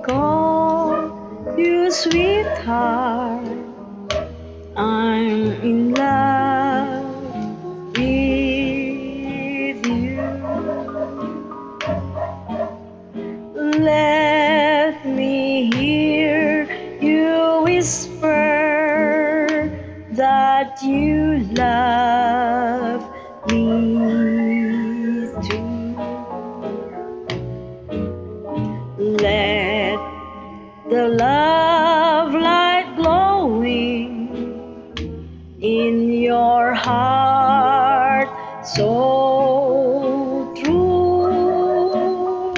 call you sweetheart. I'm in love with you. Let me hear you whisper that you love me too. Let the love light glowing in your heart so true.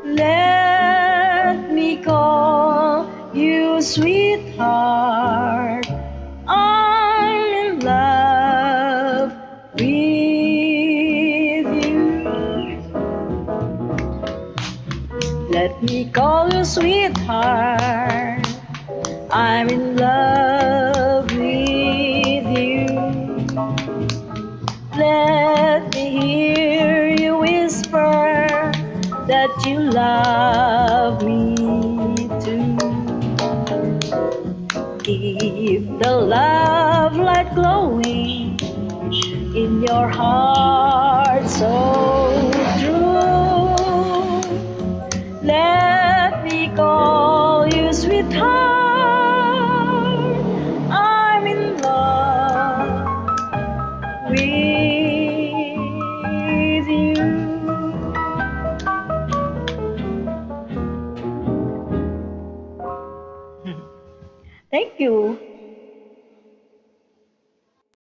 Let me call you sweetheart. I'm in love with you. Let me call you sweetheart. I'm in love with you. Let me hear you whisper that you love me too. Keep the love light glowing in your heart